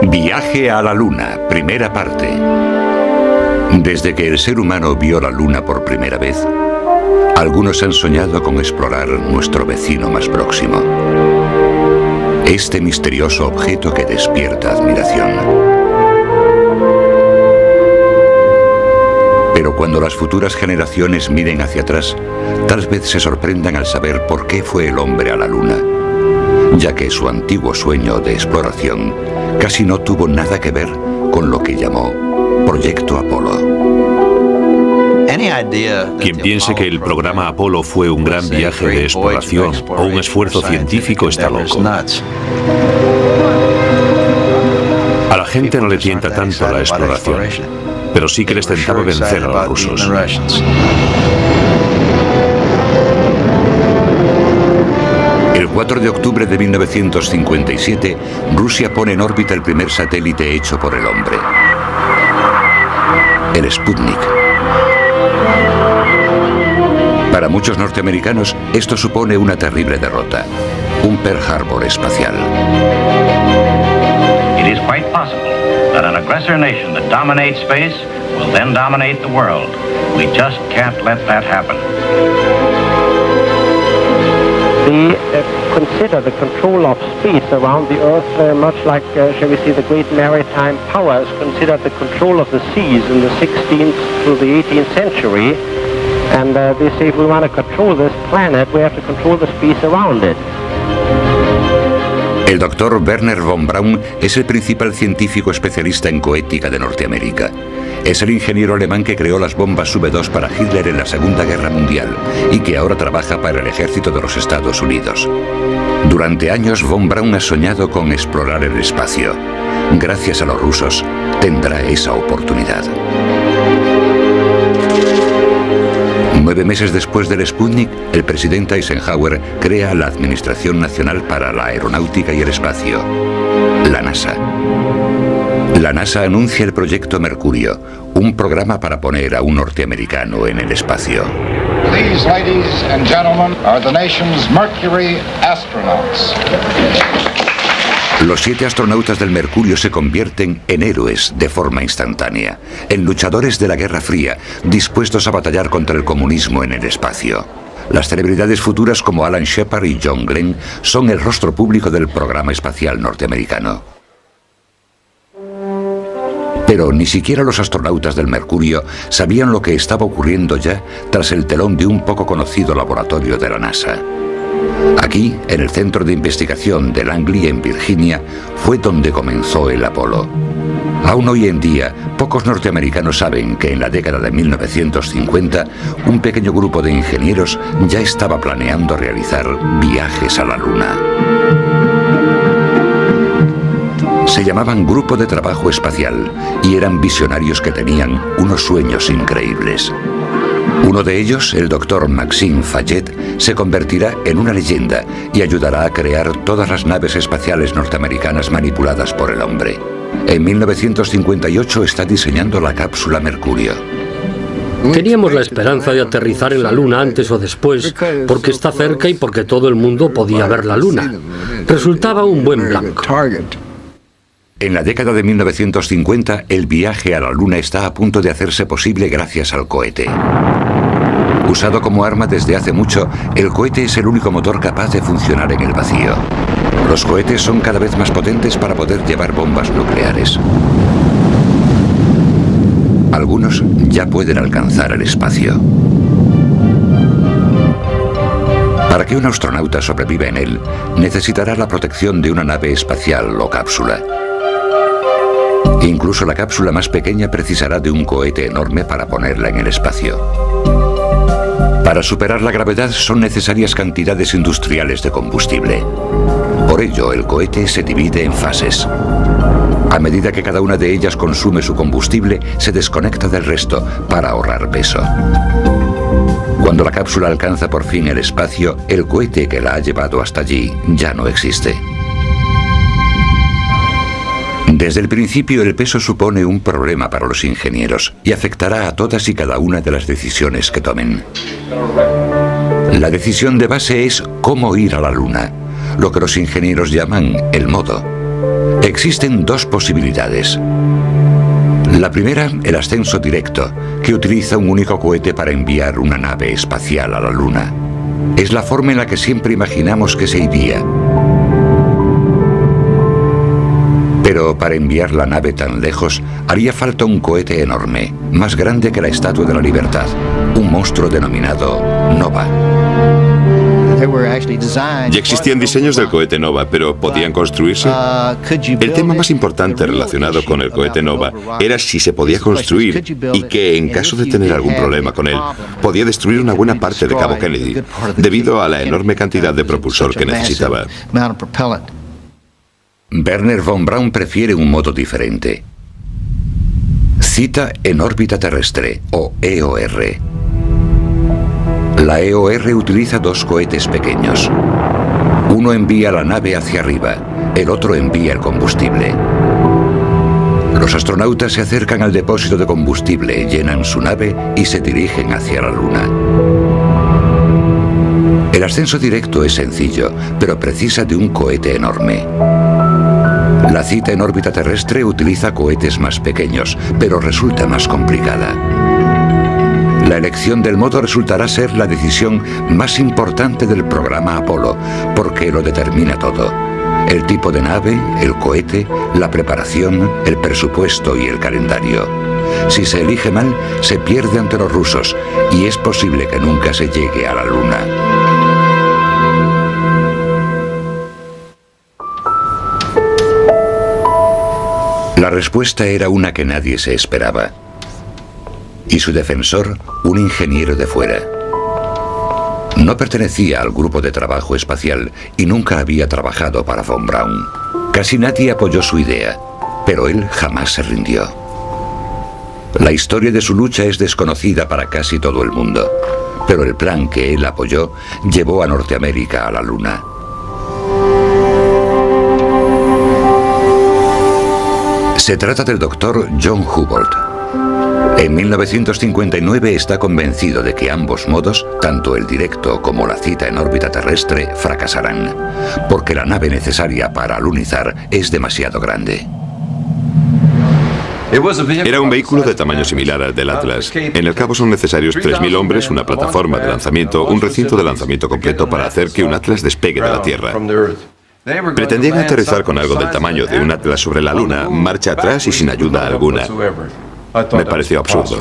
Viaje a la Luna, primera parte. Desde que el ser humano vio la Luna por primera vez, algunos han soñado con explorar nuestro vecino más próximo. Este misterioso objeto que despierta admiración. Pero cuando las futuras generaciones miren hacia atrás, tal vez se sorprendan al saber por qué fue el hombre a la Luna, ya que su antiguo sueño de exploración casi no tuvo nada que ver con lo que llamó Proyecto Apolo. Quien piense que el programa Apolo fue un gran viaje de exploración o un esfuerzo científico está loco. A la gente no le tienta tanto la exploración, pero sí que les tentaba vencer a los rusos. El 4 de octubre de 1957, Rusia pone en órbita el primer satélite hecho por el hombre, el Sputnik. Para muchos norteamericanos, esto supone una terrible derrota, un Pearl Harbor espacial. It is quite possible that an aggressor nation that dominates space will then dominate the world. We just can't let that happen. They consider the control of space around the Earth very much like, shall we say, the great maritime powers considered the control of the seas in the 16th to the 18th century. And they say if we want to control this planet, we have to control the space around it. El doctor Wernher von Braun es el principal científico especialista en coética de Norteamérica. Es el ingeniero alemán que creó las bombas V2 para Hitler en la Segunda Guerra Mundial y que ahora trabaja para el ejército de los Estados Unidos. Durante años, von Braun ha soñado con explorar el espacio. Gracias a los rusos, tendrá esa oportunidad. 9 meses después del Sputnik, el presidente Eisenhower crea la Administración Nacional para la Aeronáutica y el Espacio, la NASA. La NASA anuncia el proyecto Mercurio, un programa para poner a un norteamericano en el espacio. These, ladies and gentlemen, are the nation's Mercury astronauts. Los 7 astronautas del Mercurio se convierten en héroes de forma instantánea, en luchadores de la Guerra Fría, dispuestos a batallar contra el comunismo en el espacio. Las celebridades futuras como Alan Shepard y John Glenn son el rostro público del programa espacial norteamericano. Pero ni siquiera los astronautas del Mercurio sabían lo que estaba ocurriendo ya tras el telón de un poco conocido laboratorio de la NASA. Aquí, en el Centro de Investigación de Langley, en Virginia, fue donde comenzó el Apolo. Aún hoy en día, pocos norteamericanos saben que en la década de 1950, un pequeño grupo de ingenieros ya estaba planeando realizar viajes a la Luna. Se llamaban Grupo de Trabajo Espacial y eran visionarios que tenían unos sueños increíbles. Uno de ellos, el doctor Maxime Fayette, se convertirá en una leyenda y ayudará a crear todas las naves espaciales norteamericanas manipuladas por el hombre. En 1958 está diseñando la cápsula Mercurio. Teníamos la esperanza de aterrizar en la Luna antes o después, porque está cerca y porque todo el mundo podía ver la Luna. Resultaba un buen blanco. En la década de 1950, el viaje a la Luna está a punto de hacerse posible gracias al cohete. Usado como arma desde hace mucho, el cohete es el único motor capaz de funcionar en el vacío. Los cohetes son cada vez más potentes para poder llevar bombas nucleares. Algunos ya pueden alcanzar el espacio. Para que un astronauta sobreviva en él, necesitará la protección de una nave espacial o cápsula. Incluso la cápsula más pequeña precisará de un cohete enorme para ponerla en el espacio. Para superar la gravedad son necesarias cantidades industriales de combustible. Por ello, el cohete se divide en fases. A medida que cada una de ellas consume su combustible, se desconecta del resto para ahorrar peso. Cuando la cápsula alcanza por fin el espacio, el cohete que la ha llevado hasta allí ya no existe. Desde el principio, el peso supone un problema para los ingenieros y afectará a todas y cada una de las decisiones que tomen. La decisión de base es cómo ir a la Luna, lo que los ingenieros llaman el modo. Existen dos posibilidades. La primera, el ascenso directo, que utiliza un único cohete para enviar una nave espacial a la Luna. Es la forma en la que siempre imaginamos que se iría. Pero para enviar la nave tan lejos, haría falta un cohete enorme, más grande que la Estatua de la Libertad, un monstruo denominado Nova. Ya existían diseños del cohete Nova, pero ¿podían construirse? El tema más importante relacionado con el cohete Nova era si se podía construir y que, en caso de tener algún problema con él, podía destruir una buena parte de Cabo Kennedy, debido a la enorme cantidad de propulsor que necesitaba. Wernher von Braun prefiere un modo diferente. Cita en órbita terrestre, o EOR. La EOR utiliza dos cohetes pequeños. Uno envía la nave hacia arriba, el otro envía el combustible. Los astronautas se acercan al depósito de combustible, llenan su nave y se dirigen hacia la Luna. El ascenso directo es sencillo, pero precisa de un cohete enorme. La cita en órbita terrestre utiliza cohetes más pequeños, pero resulta más complicada. La elección del modo resultará ser la decisión más importante del programa Apolo, porque lo determina todo. El tipo de nave, el cohete, la preparación, el presupuesto y el calendario. Si se elige mal, se pierde ante los rusos, y es posible que nunca se llegue a la Luna. La respuesta era una que nadie se esperaba. Y su defensor, un ingeniero de fuera. No pertenecía al grupo de trabajo espacial y nunca había trabajado para von Braun. Casi nadie apoyó su idea, pero él jamás se rindió. La historia de su lucha es desconocida para casi todo el mundo, pero el plan que él apoyó llevó a Norteamérica a la Luna. Se trata del doctor John Hubble. En 1959 está convencido de que ambos modos, tanto el directo como la cita en órbita terrestre, fracasarán, porque la nave necesaria para alunizar es demasiado grande. Era un vehículo de tamaño similar al del Atlas. En el cabo son necesarios 3.000 hombres, una plataforma de lanzamiento, un recinto de lanzamiento completo para hacer que un Atlas despegue de la Tierra. Pretendían aterrizar con algo del tamaño de un Atlas sobre la Luna, marcha atrás y sin ayuda alguna. Me pareció absurdo.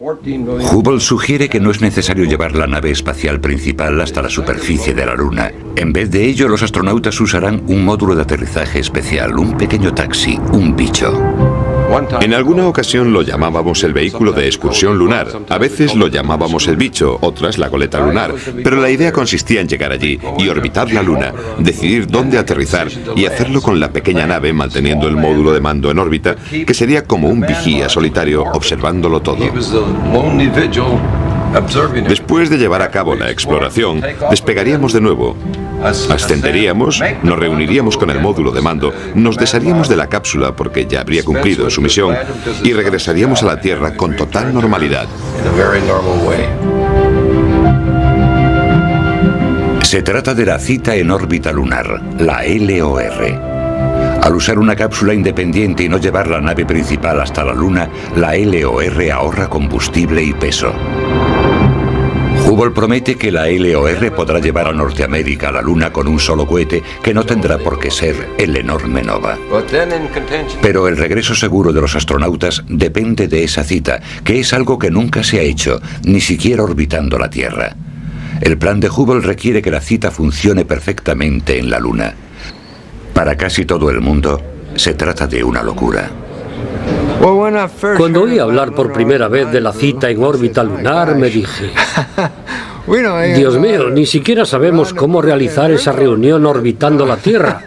Hubble sugiere que no es necesario llevar la nave espacial principal hasta la superficie de la Luna. En vez de ello, los astronautas usarán un módulo de aterrizaje especial, un pequeño taxi, un bicho. En alguna ocasión lo llamábamos el vehículo de excursión lunar, a veces lo llamábamos el bicho, otras la goleta lunar, pero la idea consistía en llegar allí y orbitar la Luna, decidir dónde aterrizar y hacerlo con la pequeña nave manteniendo el módulo de mando en órbita, que sería como un vigía solitario observándolo todo. Después de llevar a cabo la exploración, despegaríamos de nuevo. Ascenderíamos, nos reuniríamos con el módulo de mando, nos desharíamos de la cápsula porque ya habría cumplido su misión y regresaríamos a la Tierra con total normalidad. Se trata de la cita en órbita lunar, la LOR. Al usar una cápsula independiente y no llevar la nave principal hasta la Luna, la LOR ahorra combustible y peso. Hubble promete que la LOR podrá llevar a Norteamérica a la Luna con un solo cohete que no tendrá por qué ser el enorme Nova. Pero el regreso seguro de los astronautas depende de esa cita, que es algo que nunca se ha hecho, ni siquiera orbitando la Tierra. El plan de Hubble requiere que la cita funcione perfectamente en la Luna. Para casi todo el mundo, se trata de una locura. Cuando oí hablar por primera vez de la cita en órbita lunar, me dije: Dios mío, ni siquiera sabemos cómo realizar esa reunión orbitando la Tierra.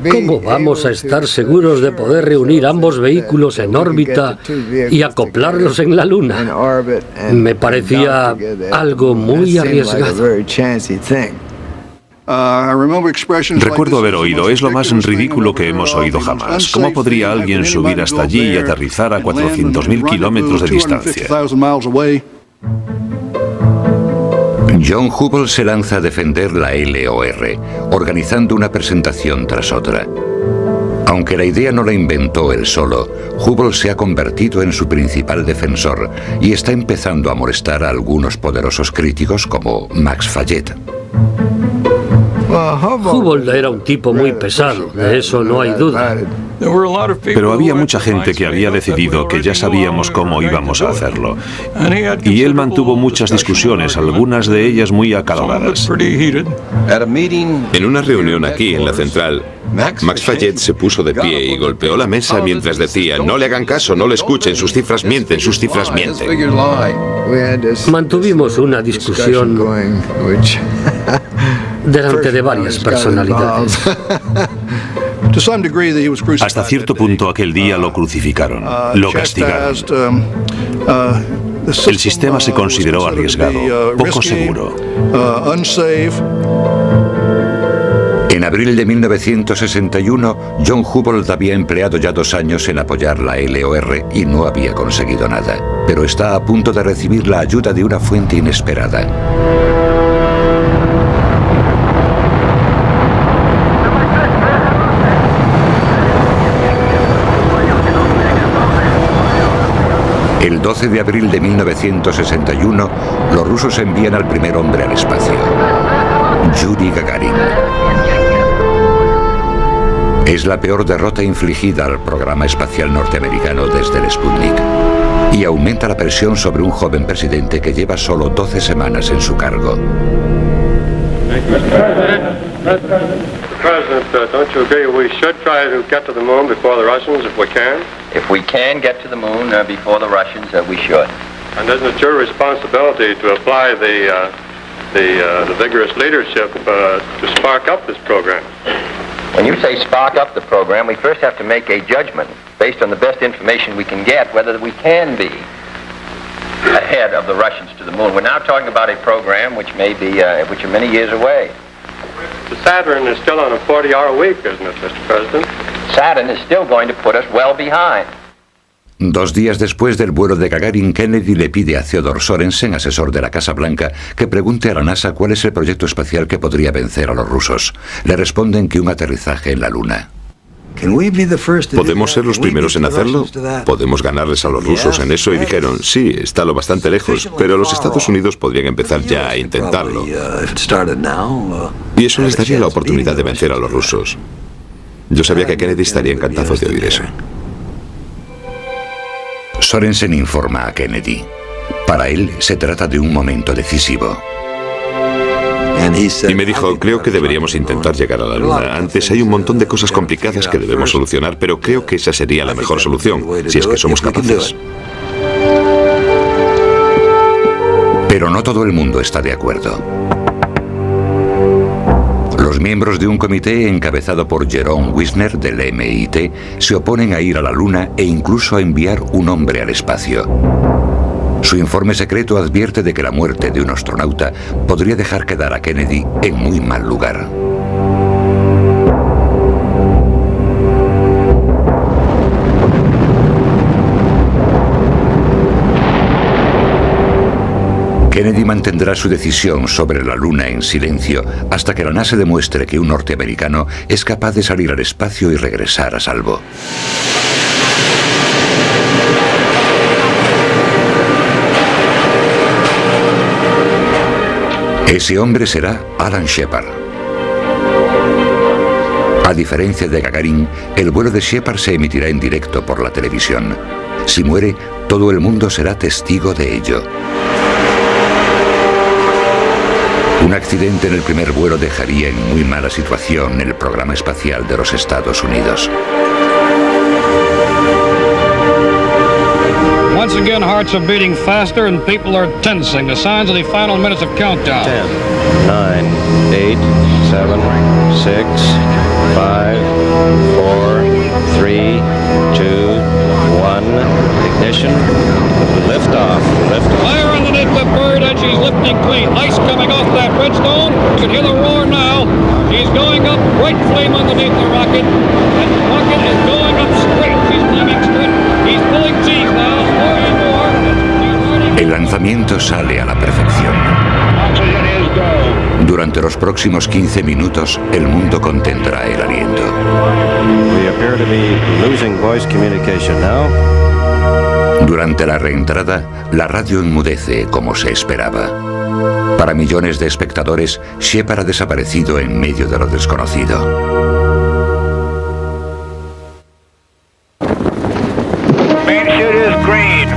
¿Cómo vamos a estar seguros de poder reunir ambos vehículos en órbita y acoplarlos en la Luna? Me parecía algo muy arriesgado. Recuerdo haber oído, es lo más ridículo que hemos oído jamás. ¿Cómo podría alguien subir hasta allí y aterrizar a 400.000 kilómetros de distancia? John Hubble se lanza a defender la LOR, organizando una presentación tras otra. Aunque la idea no la inventó él solo, Hubble se ha convertido en su principal defensor y está empezando a molestar a algunos poderosos críticos como Max Fayette. Hubble era un tipo muy pesado, de eso no hay duda. Pero había mucha gente que había decidido que ya sabíamos cómo íbamos a hacerlo. Y él mantuvo muchas discusiones, algunas de ellas muy acaloradas. En una reunión aquí en la central, Max Fayette se puso de pie y golpeó la mesa mientras decía: no le hagan caso, no le escuchen, sus cifras mienten, sus cifras mienten. Mantuvimos una discusión delante de varias personalidades. Hasta cierto punto aquel día lo crucificaron, lo castigaron. El sistema se consideró arriesgado, poco seguro. En abril de 1961, John Hubble había empleado ya 2 años en apoyar la LOR y no había conseguido nada, pero está a punto de recibir la ayuda de una fuente inesperada. El 12 de abril de 1961, los rusos envían al primer hombre al espacio, Yuri Gagarin. Es la peor derrota infligida al programa espacial norteamericano desde el Sputnik y aumenta la presión sobre un joven presidente que lleva solo 12 semanas en su cargo. President, don't you agree we should try to get to the moon before the Russians if we can? If we can get to the moon before the Russians, we should. And isn't it your responsibility to apply the vigorous leadership to spark up this program? When you say spark up the program, we first have to make a judgment based on the best information we can get whether we can be ahead of the Russians to the moon. We're now talking about a program which may be, which are many years away. The Saturn is still on a 40-hour week, isn't it, Mr. President? Saturn is still going to put us well behind. 2 días después del vuelo de Gagarin, Kennedy le pide a Theodore Sorensen, asesor de la Casa Blanca, que pregunte a la NASA cuál es el proyecto espacial que podría vencer a los rusos. Le responden que un aterrizaje en la Luna. ¿Podemos ser los primeros en hacerlo? ¿Podemos ganarles a los rusos en eso? Y dijeron, sí, está lo bastante lejos, pero los Estados Unidos podrían empezar ya a intentarlo. Y eso les daría la oportunidad de vencer a los rusos. Yo sabía que Kennedy estaría encantado de oír eso. Sorensen informa a Kennedy. Para él se trata de un momento decisivo. Y me dijo, creo que deberíamos intentar llegar a la Luna. Antes hay un montón de cosas complicadas que debemos solucionar, pero creo que esa sería la mejor solución, si es que somos capaces. Pero no todo el mundo está de acuerdo. Los miembros de un comité encabezado por Jerome Wisner del MIT se oponen a ir a la Luna e incluso a enviar un hombre al espacio. Su informe secreto advierte de que la muerte de un astronauta podría dejar quedar a Kennedy en muy mal lugar. Kennedy mantendrá su decisión sobre la Luna en silencio hasta que la NASA demuestre que un norteamericano es capaz de salir al espacio y regresar a salvo. Ese hombre será Alan Shepard. A diferencia de Gagarin, el vuelo de Shepard se emitirá en directo por la televisión. Si muere, todo el mundo será testigo de ello. Un accidente en el primer vuelo dejaría en muy mala situación el programa espacial de los Estados Unidos. Once again, hearts are beating faster and people are tensing. The signs of the final minutes of countdown. 10, 9, 8, 7, 6, 5, 4, 3, 2, 1. Ignition. Lift off. Lift off. Fire underneath the bird and she's lifting clean. Ice coming off that redstone. You can hear the roar now. She's going up. Bright flame underneath the rocket. And the rocket is going up straight. She's climbing straight. He's pulling teeth now. El lanzamiento sale a la perfección. Durante los próximos 15 minutos, el mundo contendrá el aliento. We appear to be losing voice communication now. Durante la reentrada, la radio enmudece como se esperaba. Para millones de espectadores, Shepard ha desaparecido en medio de lo desconocido.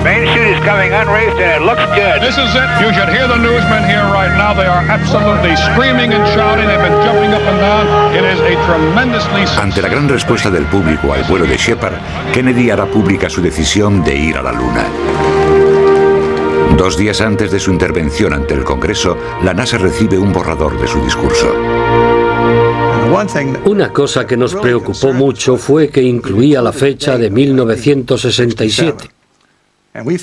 Main chute is coming unreefed and it looks good. This is it. You should hear the newsmen here right now. They are absolutely screaming and shouting. They've been jumping up and down. It is a tremendously... Ante la gran respuesta del público al vuelo de Shepard, Kennedy hará pública su decisión de ir a la Luna. 2 días antes de su intervención ante el Congreso, la NASA recibe un borrador de su discurso. Una cosa que nos preocupó mucho fue que incluía la fecha de 1967.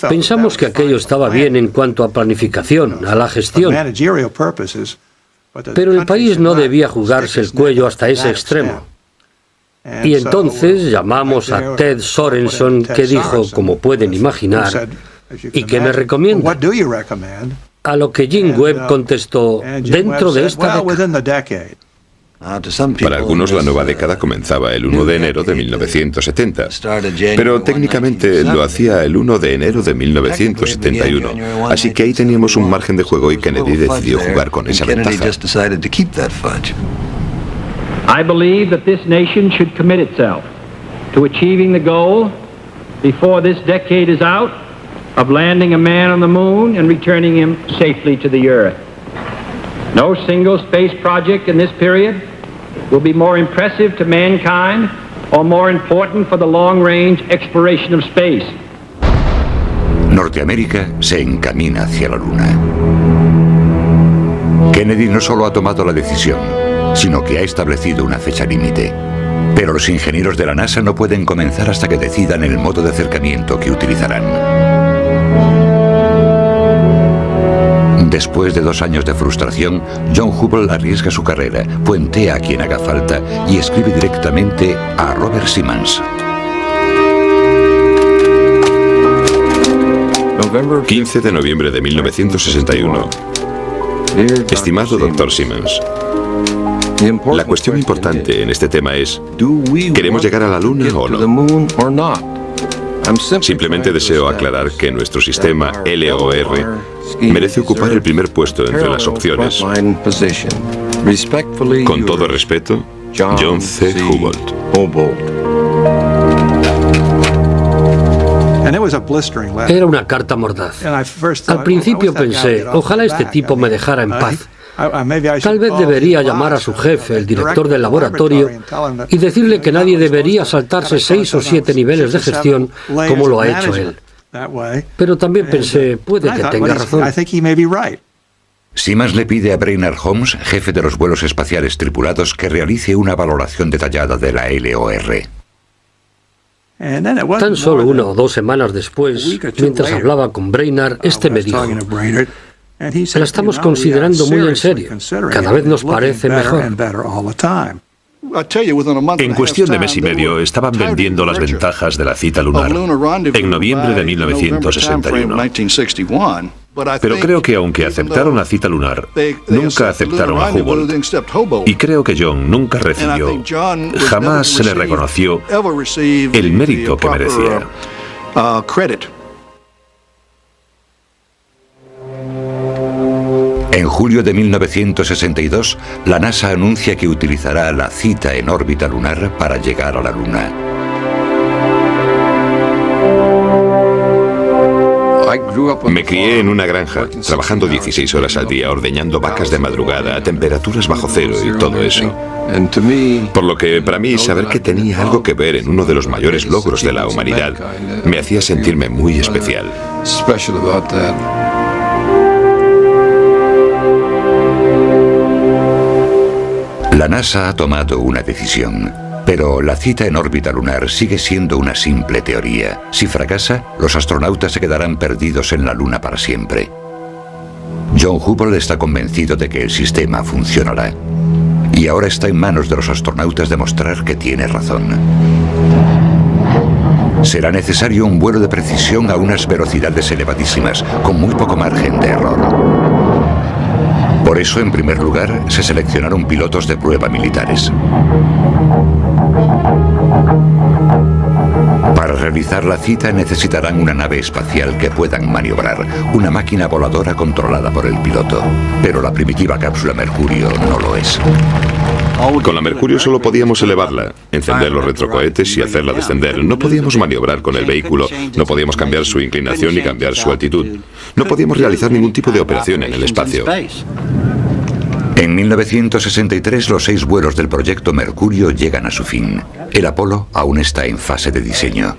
Pensamos que aquello estaba bien en cuanto a planificación, a la gestión, pero el país no debía jugarse el cuello hasta ese extremo. Y entonces llamamos a Ted Sorensen, que dijo, como pueden imaginar, ¿y qué me recomienda? A lo que Jim Webb contestó, dentro de esta década. Para algunos la nueva década comenzaba el 1 de enero de 1970, pero técnicamente lo hacía el 1 de enero de 1971, así que ahí teníamos un margen de juego y Kennedy decidió jugar con esa ventaja. I believe that this nation should commit itself to achieving the goal before this decade is out of landing a man on the moon and returning him safely to the earth. No single space project in this period will be more impressive to mankind or more important for the long-range exploration of space. Norteamérica se encamina hacia la Luna. Kennedy no solo ha tomado la decisión, sino que ha establecido una fecha límite. Pero los ingenieros de la NASA no pueden comenzar hasta que decidan el modo de acercamiento que utilizarán. Después de 2 años de frustración, John Hubble arriesga su carrera, puentea a quien haga falta y escribe directamente a Robert Simmons. 15 de noviembre de 1961. Estimado Dr. Simmons, la cuestión importante en este tema es, ¿queremos llegar a la Luna o no? Simplemente deseo aclarar que nuestro sistema LOR merece ocupar el primer puesto entre las opciones. Con todo respeto, John C. Hubble. Era una carta mordaz. Al principio pensé, ojalá este tipo me dejara en paz. Tal vez debería llamar a su jefe, el director del laboratorio, y decirle que nadie debería saltarse 6 o 7 niveles de gestión como lo ha hecho él. Pero también pensé, puede que tenga razón. Simmons le pide a Brainerd Holmes, jefe de los vuelos espaciales tripulados, que realice una valoración detallada de la LOR. Tan solo 1 o 2 semanas después, mientras hablaba con Brainerd, este me dijo, la estamos considerando muy en serio. Cada vez nos parece mejor. En cuestión de mes y medio estaban vendiendo las ventajas de la cita lunar en noviembre de 1961. Pero creo que aunque aceptaron la cita lunar, nunca aceptaron a Hubble. Y creo que John nunca recibió, jamás se le reconoció el mérito que merecía. En julio de 1962, la NASA anuncia que utilizará la cita en órbita lunar para llegar a la Luna. Me crié en una granja, trabajando 16 horas al día, ordeñando vacas de madrugada a temperaturas bajo cero y todo eso. Por lo que para mí saber que tenía algo que ver en uno de los mayores logros de la humanidad me hacía sentirme muy especial. La NASA ha tomado una decisión, pero la cita en órbita lunar sigue siendo una simple teoría. Si fracasa, los astronautas se quedarán perdidos en la Luna para siempre. John Hubble está convencido de que el sistema funcionará. Y ahora está en manos de los astronautas demostrar que tiene razón. Será necesario un vuelo de precisión a unas velocidades elevadísimas, con muy poco margen de error. Por eso, en primer lugar, se seleccionaron pilotos de prueba militares. Para realizar la cita necesitarán una nave espacial que puedan maniobrar, una máquina voladora controlada por el piloto. Pero la primitiva cápsula Mercurio no lo es. Con la Mercurio solo podíamos elevarla, encender los retrocohetes y hacerla descender. No podíamos maniobrar con el vehículo, no podíamos cambiar su inclinación ni cambiar su altitud. No podíamos realizar ningún tipo de operación en el espacio. En 1963, los 6 vuelos del proyecto Mercurio llegan a su fin. El Apolo aún está en fase de diseño.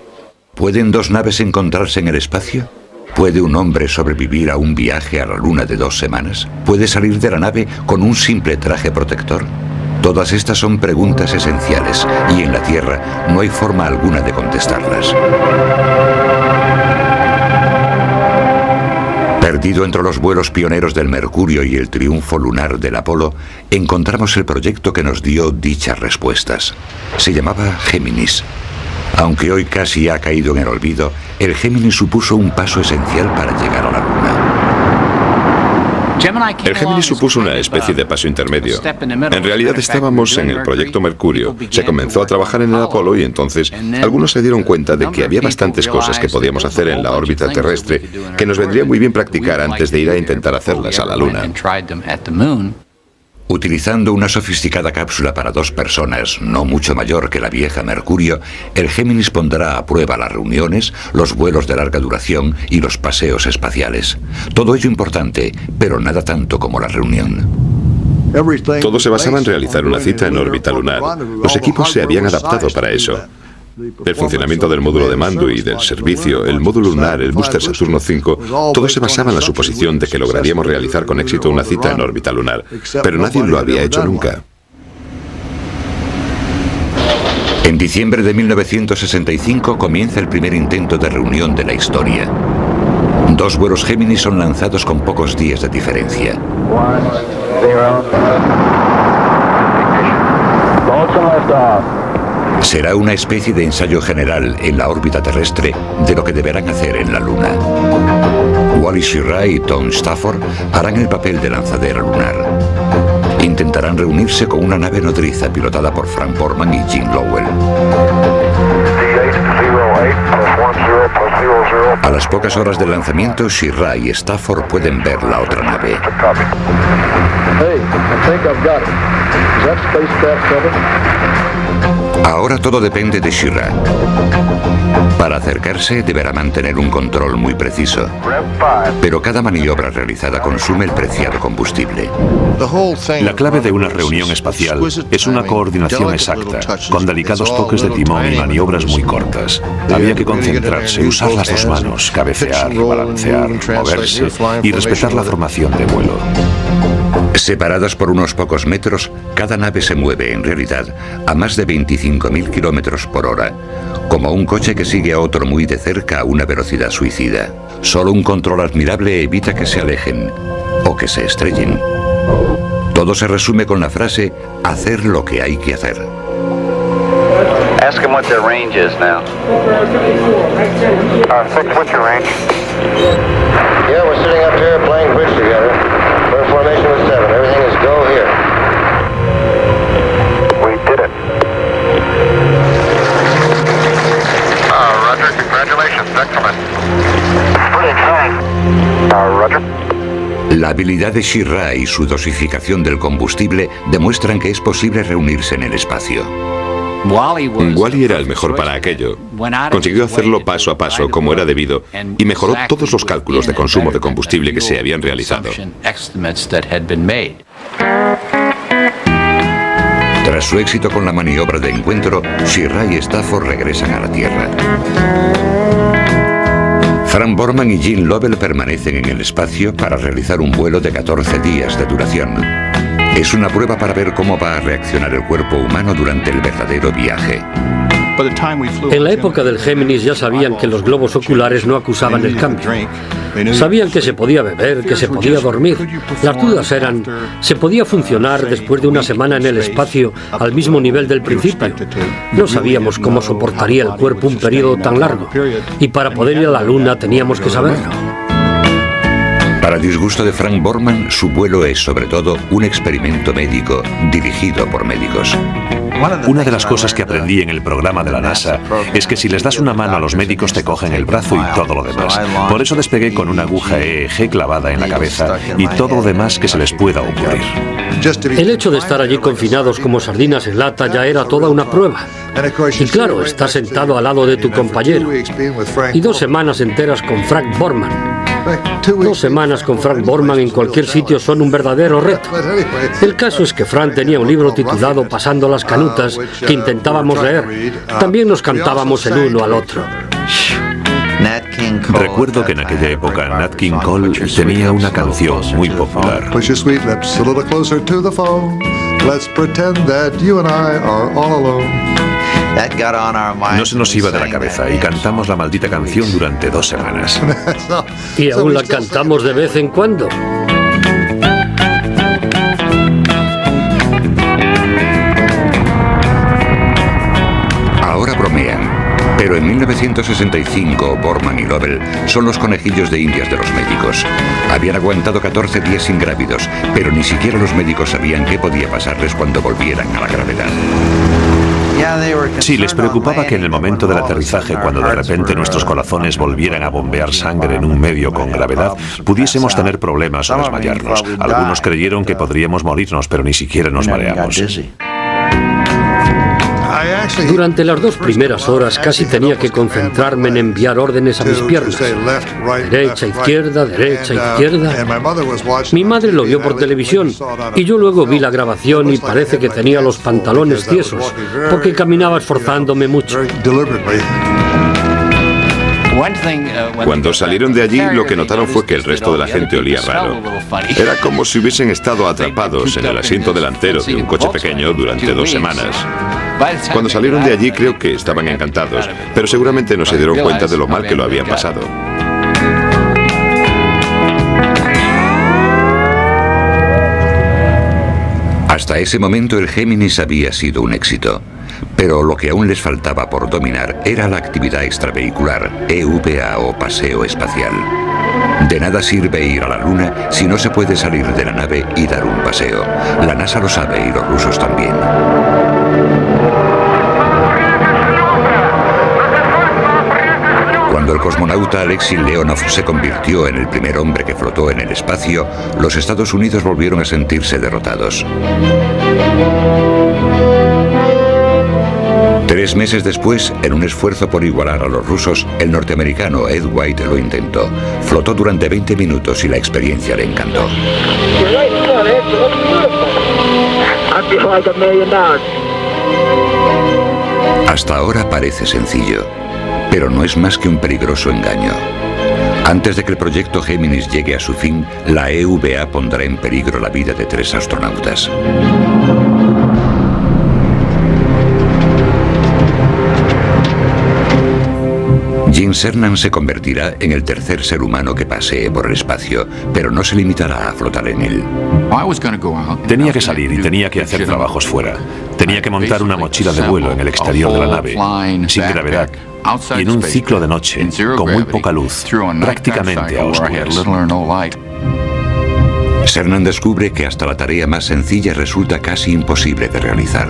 ¿Pueden 2 naves encontrarse en el espacio? ¿Puede un hombre sobrevivir a un viaje a la Luna de 2 semanas? ¿Puede salir de la nave con un simple traje protector? Todas estas son preguntas esenciales y en la Tierra no hay forma alguna de contestarlas. Perdido entre los vuelos pioneros del Mercurio y el triunfo lunar del Apolo, encontramos el proyecto que nos dio dichas respuestas. Se llamaba Géminis. Aunque hoy casi ha caído en el olvido, el Géminis supuso un paso esencial para llegar a la Luna. El Géminis supuso una especie de paso intermedio. En realidad estábamos en el proyecto Mercurio. Se comenzó a trabajar en el Apolo y entonces algunos se dieron cuenta de que había bastantes cosas que podíamos hacer en la órbita terrestre que nos vendría muy bien practicar antes de ir a intentar hacerlas a la Luna. Utilizando una sofisticada cápsula para 2 personas, no mucho mayor que la vieja Mercurio, el Géminis pondrá a prueba las reuniones, los vuelos de larga duración y los paseos espaciales. Todo ello importante, pero nada tanto como la reunión. Todo se basaba en realizar una cita en órbita lunar. Los equipos se habían adaptado para eso. El funcionamiento del módulo de mando y del servicio, el módulo lunar, el booster Saturno V, todo se basaba en la suposición de que lograríamos realizar con éxito una cita en órbita lunar, pero nadie lo había hecho nunca. En diciembre de 1965 comienza el primer intento de reunión de la historia. 2 vuelos Géminis son lanzados con pocos días de diferencia. 1, 0. Launch and liftoff. Será una especie de ensayo general en la órbita terrestre de lo que deberán hacer en la Luna. Wally Schirra y Tom Stafford harán el papel de lanzadera lunar. Intentarán reunirse con una nave nodriza pilotada por Frank Borman y Jim Lowell. A las pocas horas del lanzamiento, Schirra y Stafford pueden ver la otra nave. Hey, I think I've got it. Is that spacecraft covered? Ahora todo depende de Schirra. Para acercarse deberá mantener un control muy preciso, pero cada maniobra realizada consume el preciado combustible. La clave de una reunión espacial es una coordinación exacta, con delicados toques de timón y maniobras muy cortas. Había que concentrarse, usar las 2 manos, cabecear, balancear, moverse y respetar la formación de vuelo. Separadas por unos pocos metros, cada nave se mueve, en realidad, a más de 25.000 kilómetros por hora, como un coche que sigue a otro muy de cerca a una velocidad suicida. Solo un control admirable evita que se alejen o que se estrellen. Todo se resume con la frase, hacer lo que hay que hacer. Ask them what their range is now. 6, what's your range? Yeah, we're sitting up here playing bridge together. We're in formation with 7. Everything is go here. We did it. Roger, congratulations. Excellent. Pretty exciting. Roger. La habilidad de Schirra y su dosificación del combustible demuestran que es posible reunirse en el espacio. Wally era el mejor para aquello. Consiguió hacerlo paso a paso, como era debido, y mejoró todos los cálculos de consumo de combustible que se habían realizado. Tras su éxito con la maniobra de encuentro, Schirra y Stafford regresan a la Tierra. Frank Borman y Jim Lowell permanecen en el espacio para realizar un vuelo de 14 días de duración. Es una prueba para ver cómo va a reaccionar el cuerpo humano durante el verdadero viaje. En la época del Géminis ya sabían que los globos oculares no acusaban el cambio. Sabían que se podía beber, que se podía dormir. Las dudas eran, ¿se podía funcionar después de una semana en el espacio al mismo nivel del principio? No sabíamos cómo soportaría el cuerpo un periodo tan largo. Y para poder ir a la Luna teníamos que saberlo. Para Para disgusto de Frank Borman, su vuelo es sobre todo un experimento médico dirigido por médicos. Una de las cosas que aprendí en el programa de la NASA es que si les das una mano a los médicos te cogen el brazo y todo lo demás. Por eso despegué con una aguja EEG clavada en la cabeza y todo lo demás que se les pueda ocurrir. El hecho de estar allí confinados como sardinas en lata ya era toda una prueba. Y claro, estás sentado al lado de tu compañero. Y 2 semanas enteras con Frank Borman. 2 semanas con Frank Borman en cualquier sitio son un verdadero reto. El caso es que Frank tenía un libro titulado Pasando las canutas que intentábamos leer. También nos cantábamos el uno al otro. Recuerdo que en aquella época Nat King Cole tenía una canción muy popular. No se nos iba de la cabeza y cantamos la maldita canción durante 2 semanas. Y aún la cantamos de vez en cuando. Ahora bromean, pero en 1965 Borman y Lovell son los conejillos de indias de los médicos. Habían aguantado 14 días ingrávidos, pero ni siquiera los médicos sabían qué podía pasarles cuando volvieran a la gravedad. Sí, les preocupaba que en el momento del aterrizaje, cuando de repente nuestros corazones volvieran a bombear sangre en un medio con gravedad, pudiésemos tener problemas o desmayarnos. Algunos creyeron que podríamos morirnos, pero ni siquiera nos mareamos. Durante las 2 primeras horas casi tenía que concentrarme en enviar órdenes a mis piernas. Derecha, izquierda, derecha, izquierda. Mi madre lo vio por televisión y yo luego vi la grabación y parece que tenía los pantalones tiesos porque caminaba esforzándome mucho. Cuando salieron de allí, lo que notaron fue que el resto de la gente olía raro. Era como si hubiesen estado atrapados en el asiento delantero de un coche pequeño durante 2 semanas. Cuando salieron de allí, creo que estaban encantados, pero seguramente no se dieron cuenta de lo mal que lo habían pasado. Hasta ese momento el Géminis había sido un éxito, pero lo que aún les faltaba por dominar era la actividad extravehicular, EVA o paseo espacial. De nada sirve ir a la Luna si no se puede salir de la nave y dar un paseo. La NASA lo sabe y los rusos también. Cuando el cosmonauta Alexei Leonov se convirtió en el primer hombre que flotó en el espacio, los Estados Unidos volvieron a sentirse derrotados. 3 meses después, en un esfuerzo por igualar a los rusos, el norteamericano Ed White lo intentó. Flotó durante 20 minutos y la experiencia le encantó. Hasta ahora parece sencillo, pero no es más que un peligroso engaño. Antes de que el proyecto Géminis llegue a su fin, la EVA pondrá en peligro la vida de 3 astronautas. Gene Cernan se convertirá en el tercer ser humano que pasee por el espacio, pero no se limitará a flotar en él. Tenía que salir y tenía que hacer trabajos fuera. Tenía que montar una mochila de vuelo en el exterior de la nave, sin gravedad, y en un ciclo de noche, con muy poca luz, prácticamente a oscuras. Cernan descubre que hasta la tarea más sencilla resulta casi imposible de realizar.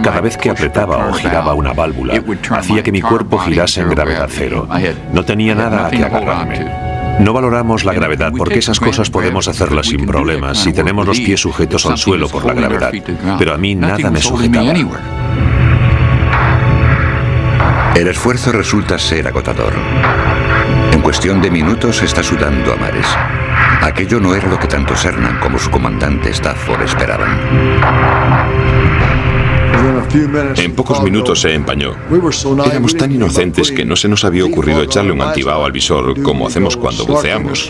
Cada vez que apretaba o giraba una válvula, hacía que mi cuerpo girase en gravedad cero. No tenía nada a que agarrarme. No valoramos la gravedad porque esas cosas podemos hacerlas sin problemas si tenemos los pies sujetos al suelo por la gravedad. Pero a mí nada me sujetaba. El esfuerzo resulta ser agotador. En cuestión de minutos está sudando a mares. Aquello no era lo que tanto Cernan como su comandante Stafford esperaban. En pocos minutos se empañó. Éramos tan inocentes que no se nos había ocurrido echarle un antibao al visor como hacemos cuando buceamos.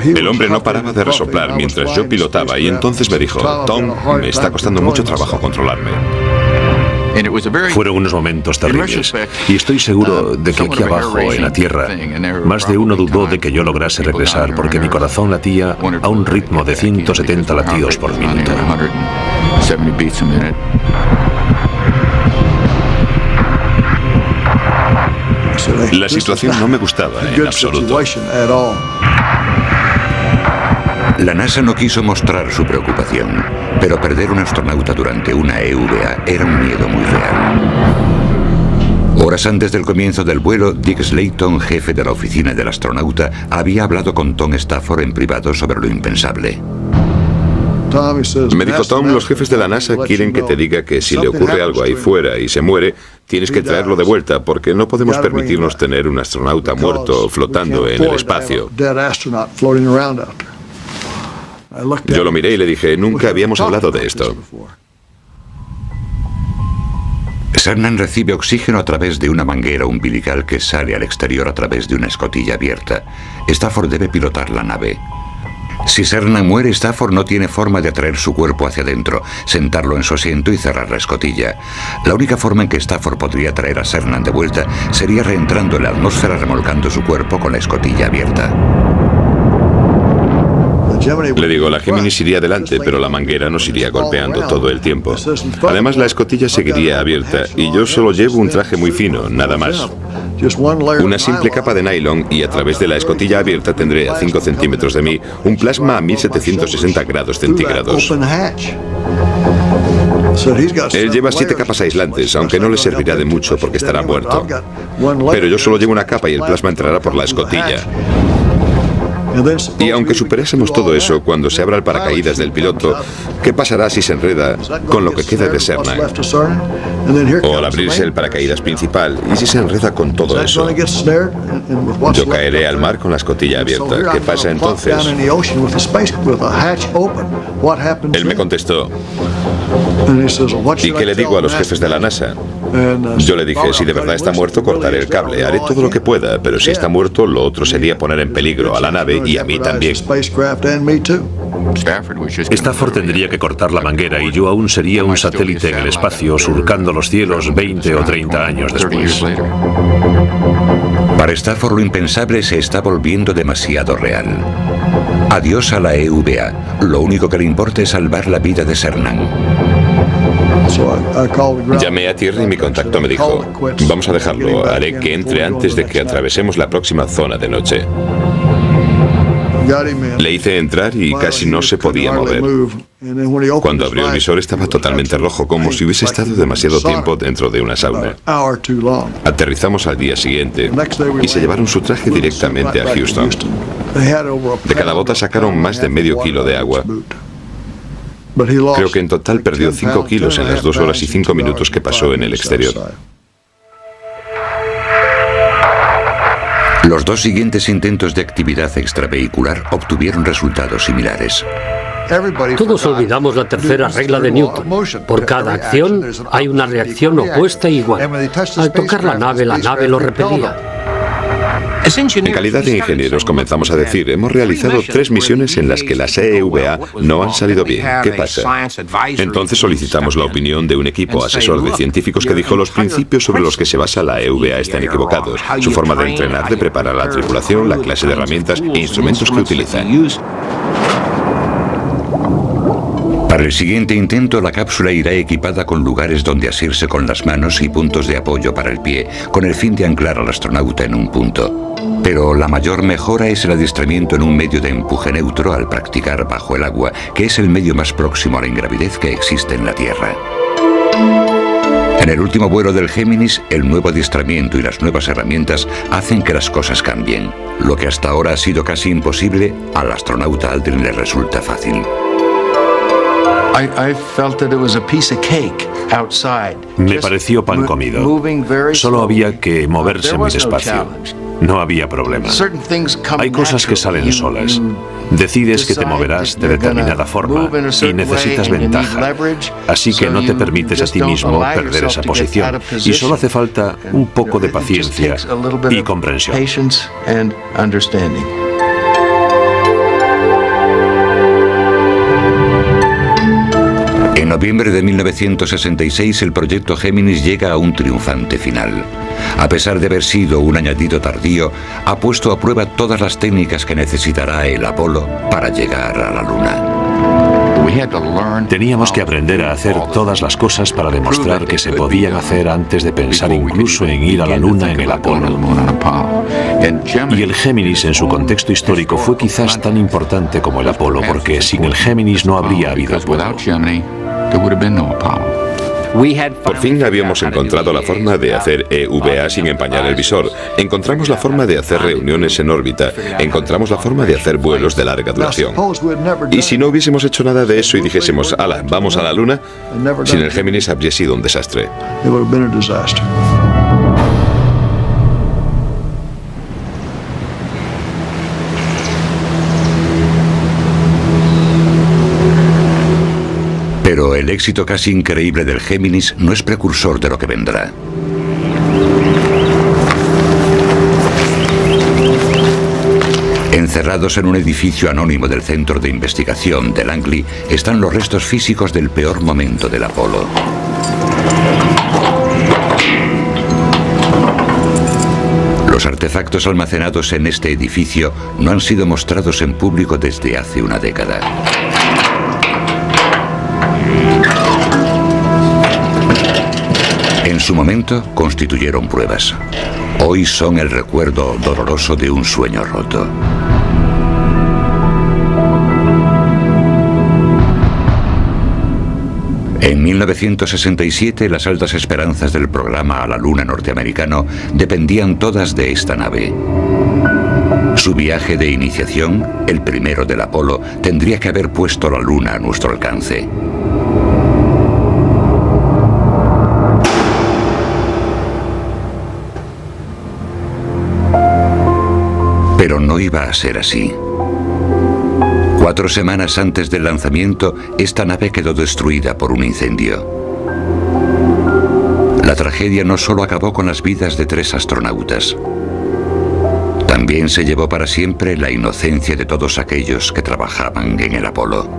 El hombre no paraba de resoplar mientras yo pilotaba y entonces me dijo: Tom, me está costando mucho trabajo controlarme. Fueron unos momentos terribles y estoy seguro de que aquí abajo, en la Tierra, más de uno dudó de que yo lograse regresar porque mi corazón latía a un ritmo de 170 latidos por minuto. La situación no me gustaba en absoluto. La NASA no quiso mostrar su preocupación, pero perder un astronauta durante una EVA era un miedo muy real. Horas antes del comienzo del vuelo, Dick Slayton, jefe de la oficina del astronauta, había hablado con Tom Stafford en privado sobre lo impensable. Me dijo: Tom, los jefes de la NASA quieren que te diga que si le ocurre algo ahí fuera y se muere, tienes que traerlo de vuelta, porque no podemos permitirnos tener un astronauta muerto flotando en el espacio. Yo lo miré y le dije: nunca habíamos hablado de esto. Cernan recibe oxígeno a través de una manguera umbilical que sale al exterior a través de una escotilla abierta. Stafford debe pilotar la nave. Si Cernan muere, Stafford no tiene forma de atraer su cuerpo hacia adentro, sentarlo en su asiento y cerrar la escotilla. La única forma en que Stafford podría traer a Cernan de vuelta sería reentrando en la atmósfera remolcando su cuerpo con la escotilla abierta. Le digo: la Géminis iría adelante, pero la manguera nos iría golpeando todo el tiempo. Además, la escotilla seguiría abierta y yo solo llevo un traje muy fino, nada más. Una simple capa de nylon y a través de la escotilla abierta tendré a 5 centímetros de mí un plasma a 1760 grados centígrados. Él lleva 7 capas aislantes, aunque no le servirá de mucho porque estará muerto. Pero yo solo llevo una capa y el plasma entrará por la escotilla. Y aunque superásemos todo eso, cuando se abra el paracaídas del piloto, ¿qué pasará si se enreda con lo que queda de Cernan? O al abrirse el paracaídas principal, ¿y si se enreda con todo eso? Yo caeré al mar con la escotilla abierta. ¿Qué pasa entonces? Él me contestó: ¿y qué le digo a los jefes de la NASA? Yo le dije: si de verdad está muerto, cortaré el cable, haré todo lo que pueda, pero si está muerto, lo otro sería poner en peligro a la nave y a mí también. Stafford tendría que cortar la manguera y yo aún sería un satélite en el espacio surcando los cielos 20 o 30 años después. Para Stafford lo impensable se está volviendo demasiado real. Adiós a la EVA. Lo único que le importa es salvar la vida de Cernan. Llamé a tierra y mi contacto me dijo: vamos a dejarlo, haré que entre antes de que atravesemos la próxima zona de noche. Le hice entrar y casi no se podía mover. Cuando abrió el visor estaba totalmente rojo, como si hubiese estado demasiado tiempo dentro de una sauna. Aterrizamos al día siguiente y se llevaron su traje directamente a Houston. De cada bota sacaron más de medio kilo de agua. Creo que en total perdió 5 kilos en las 2 horas y 5 minutos que pasó en el exterior. Los 2 siguientes intentos de actividad extravehicular obtuvieron resultados similares. Todos olvidamos la tercera regla de Newton. Por cada acción hay una reacción opuesta e igual. Al tocar la nave lo repelía. En calidad de ingenieros comenzamos a decir: hemos realizado 3 misiones en las que las EVA no han salido bien. ¿Qué pasa? Entonces solicitamos la opinión de un equipo asesor de científicos que dijo: los principios sobre los que se basa la EVA están equivocados. Su forma de entrenar, de preparar a la tripulación, la clase de herramientas e instrumentos que utilizan. Para el siguiente intento, la cápsula irá equipada con lugares donde asirse con las manos y puntos de apoyo para el pie, con el fin de anclar al astronauta en un punto. Pero la mayor mejora es el adiestramiento en un medio de empuje neutro al practicar bajo el agua, que es el medio más próximo a la ingravidez que existe en la Tierra. En el último vuelo del Géminis, el nuevo adiestramiento y las nuevas herramientas hacen que las cosas cambien. Lo que hasta ahora ha sido casi imposible, al astronauta Aldrin le resulta fácil. Me pareció pan comido. Solo había que moverse muy despacio. No había problema. Hay cosas que salen solas. Decides que te moverás de determinada forma y necesitas ventaja. Así que no te permites a ti mismo perder esa posición. Y solo hace falta un poco de paciencia y comprensión. En noviembre de 1966, el proyecto Géminis llega a un triunfante final. A pesar de haber sido un añadido tardío, ha puesto a prueba todas las técnicas que necesitará el Apolo para llegar a la Luna. Teníamos que aprender a hacer todas las cosas para demostrar que se podían hacer antes de pensar incluso en ir a la Luna en el Apolo. Y el Géminis en su contexto histórico fue quizás tan importante como el Apolo, porque sin el Géminis no habría habido Apolo. Por fin habíamos encontrado la forma de hacer EVA sin empañar el visor. Encontramos la forma de hacer reuniones en órbita. Encontramos la forma de hacer vuelos de larga duración. Y si no hubiésemos hecho nada de eso y dijésemos, ala, vamos a la Luna, sin el Géminis habría sido un desastre. Pero el éxito casi increíble del Géminis no es precursor de lo que vendrá. Encerrados en un edificio anónimo del Centro de Investigación de Langley están los restos físicos del peor momento del Apolo. Los artefactos almacenados en este edificio no han sido mostrados en público desde hace una década. En su momento constituyeron pruebas. Hoy son el recuerdo doloroso de un sueño roto. En 1967, las altas esperanzas del programa a la Luna norteamericano dependían todas de esta nave. Su viaje de iniciación, el primero del Apolo, tendría que haber puesto la Luna a nuestro alcance. Pero no iba a ser así. 4 semanas antes del lanzamiento, esta nave quedó destruida por un incendio. La tragedia no solo acabó con las vidas de 3 astronautas, también se llevó para siempre la inocencia de todos aquellos que trabajaban en el Apolo.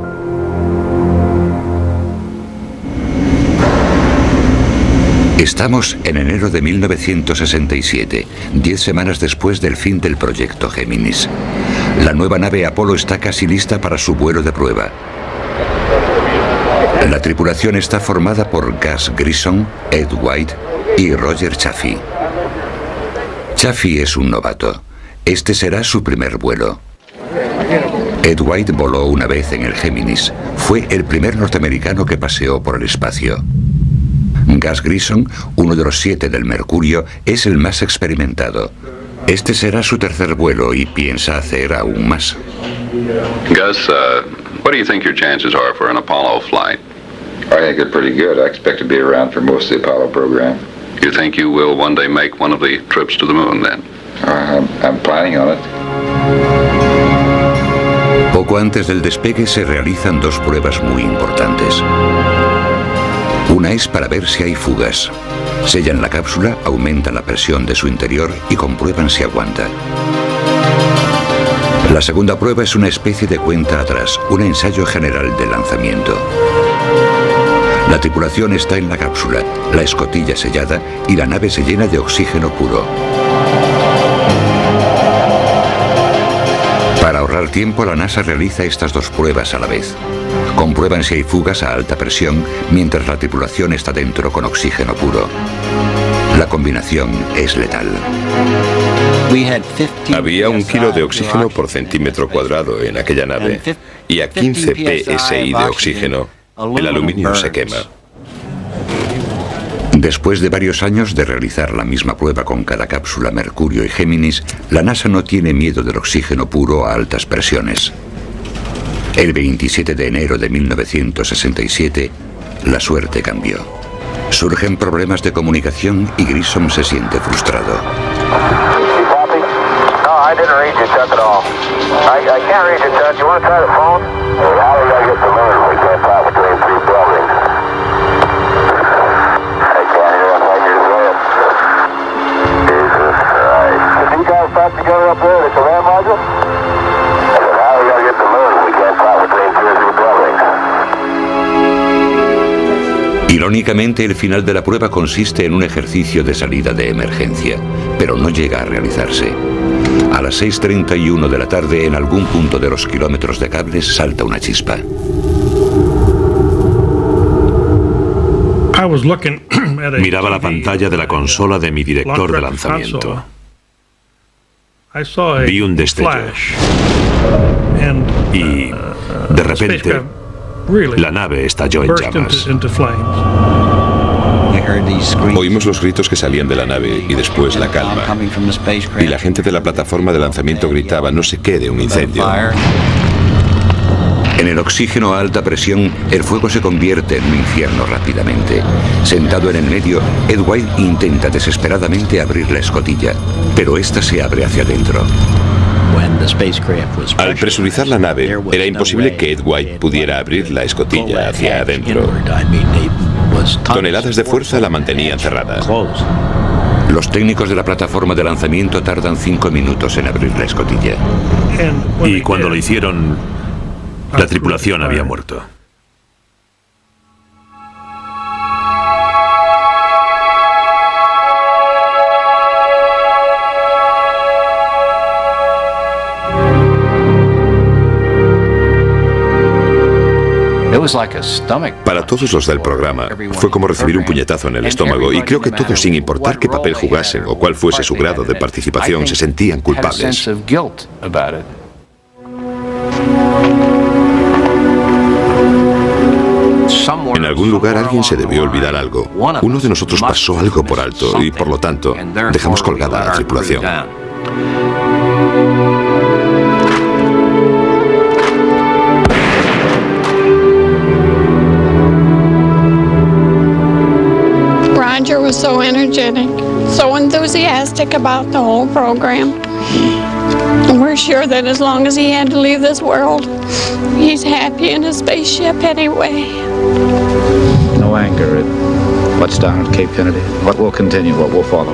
Estamos en enero de 1967, 10 semanas después del fin del proyecto Géminis. La nueva nave Apolo está casi lista para su vuelo de prueba. La tripulación está formada por Gus Grissom, Ed White y Roger Chaffee. Chaffee es un novato. Este será su primer vuelo. Ed White voló una vez en el Géminis. Fue el primer norteamericano que paseó por el espacio. Gus Grissom, uno de los 7 del Mercurio, es el más experimentado. Este será su tercer vuelo y piensa hacer aún más. Gus, what do you think your chances are for an Apollo flight? I think they're pretty good. I expect to be around for most of the Apollo program. You think you will one day make one of the trips to the moon, then? I'm planning on it. Poco antes del despegue se realizan 2 pruebas muy importantes. Una es para ver si hay fugas. Sellan la cápsula, aumentan la presión de su interior y comprueban si aguanta. La segunda prueba es una especie de cuenta atrás, un ensayo general de lanzamiento. La tripulación está en la cápsula, la escotilla sellada y la nave se llena de oxígeno puro. Para ahorrar tiempo, la NASA realiza estas 2 pruebas a la vez. Comprueban si hay fugas a alta presión mientras la tripulación está dentro con oxígeno puro. La combinación es letal. Había 1 kilo de oxígeno por centímetro cuadrado en aquella nave y a 15 psi de oxígeno el aluminio se quema. Después de varios años de realizar la misma prueba con cada cápsula Mercurio y Géminis, la NASA no tiene miedo del oxígeno puro a altas presiones. El 27 de enero de 1967, la suerte cambió. Surgen problemas de comunicación y Grissom se siente frustrado. Irónicamente, el final de la prueba consiste en un ejercicio de salida de emergencia, pero no llega a realizarse. A las 6:31 de la tarde, en algún punto de los kilómetros de cables, salta una chispa. Miraba la pantalla de la consola de mi director de lanzamiento. Vi un destello. Y, de repente, la nave estalló en llamas. Oímos los gritos que salían de la nave y después la calma. Y la gente de la plataforma de lanzamiento gritaba no sé qué de un incendio. En el oxígeno a alta presión, el fuego se convierte en un infierno rápidamente. Sentado en el medio, Ed White intenta desesperadamente abrir la escotilla, pero esta se abre hacia adentro. Al presurizar la nave, era imposible que Ed White pudiera abrir la escotilla hacia adentro. Toneladas de fuerza la mantenían cerrada. Los técnicos de la plataforma de lanzamiento tardan 5 minutos en abrir la escotilla. Y cuando lo hicieron, la tripulación había muerto. Para todos los del programa, fue como recibir un puñetazo en el estómago, y creo que todos, sin importar qué papel jugasen o cuál fuese su grado de participación, se sentían culpables. En algún lugar alguien se debió olvidar algo. Uno de nosotros pasó algo por alto y, por lo tanto, dejamos colgada a la tripulación. Roger was so energetic, so enthusiastic about the whole program. And we're sure that as long as he had to leave this world, he's happy in his spaceship anyway. No anger at what's down at Cape Kennedy? What will continue? What will follow?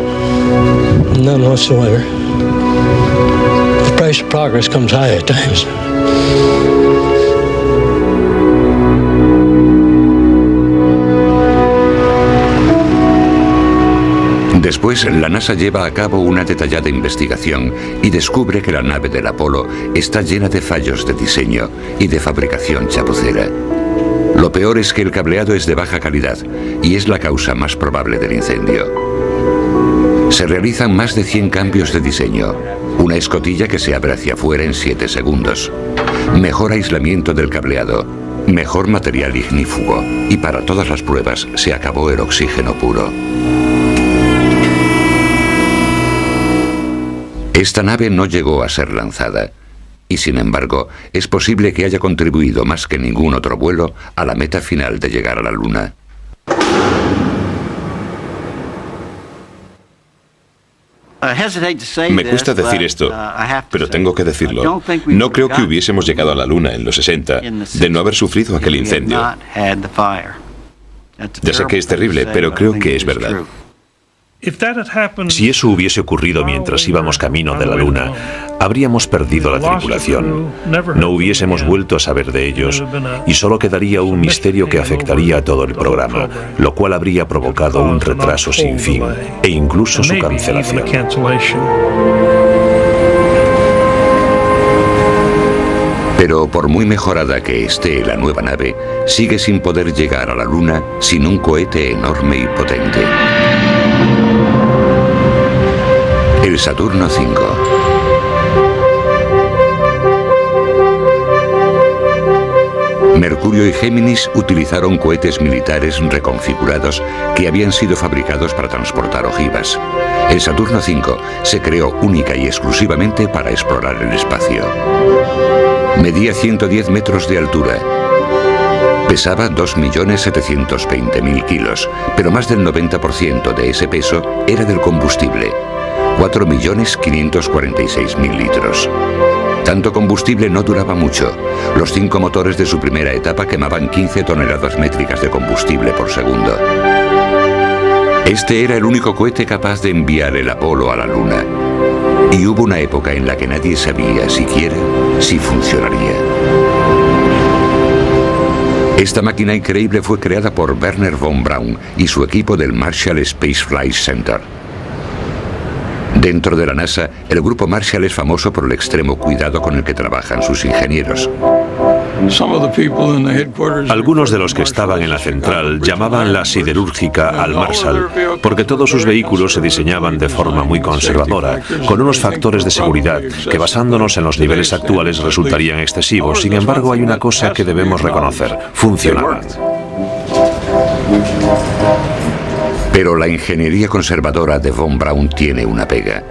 None whatsoever. The price of progress comes high at times. Después, la NASA lleva a cabo una detallada investigación y descubre que la nave del Apolo está llena de fallos de diseño y de fabricación chapucera. Lo peor es que el cableado es de baja calidad y es la causa más probable del incendio. Se realizan más de 100 cambios de diseño, una escotilla que se abre hacia afuera en 7 segundos, mejor aislamiento del cableado, mejor material ignífugo, y para todas las pruebas se acabó el oxígeno puro. Esta nave no llegó a ser lanzada, y sin embargo, es posible que haya contribuido más que ningún otro vuelo a la meta final de llegar a la Luna. Me cuesta decir esto, pero tengo que decirlo. No creo que hubiésemos llegado a la Luna en los 60 de no haber sufrido aquel incendio. Ya sé que es terrible, pero creo que es verdad. Si eso hubiese ocurrido mientras íbamos camino de la Luna, habríamos perdido la tripulación. No hubiésemos vuelto a saber de ellos y solo quedaría un misterio que afectaría a todo el programa, lo cual habría provocado un retraso sin fin e incluso su cancelación. Pero por muy mejorada que esté la nueva nave, sigue sin poder llegar a la Luna sin un cohete enorme y potente. El Saturno V. Mercurio y Géminis utilizaron cohetes militares reconfigurados que habían sido fabricados para transportar ojivas. El Saturno V se creó única y exclusivamente para explorar el espacio. Medía 110 metros de altura. Pesaba 2.720.000 kilos, pero más del 90% de ese peso era del combustible. 4.546.000 litros. Tanto combustible no duraba mucho. Los 5 motores de su primera etapa quemaban 15 toneladas métricas de combustible por segundo. Este era el único cohete capaz de enviar el Apolo a la Luna. Y hubo una época en la que nadie sabía siquiera si funcionaría. Esta máquina increíble fue creada por Wernher von Braun y su equipo del Marshall Space Flight Center. Dentro de la NASA, el grupo Marshall es famoso por el extremo cuidado con el que trabajan sus ingenieros. Algunos de los que estaban en la central llamaban la siderúrgica al Marshall, porque todos sus vehículos se diseñaban de forma muy conservadora, con unos factores de seguridad que, basándonos en los niveles actuales, resultarían excesivos. Sin embargo, hay una cosa que debemos reconocer: funcionaban. Pero la ingeniería conservadora de Von Braun tiene una pega.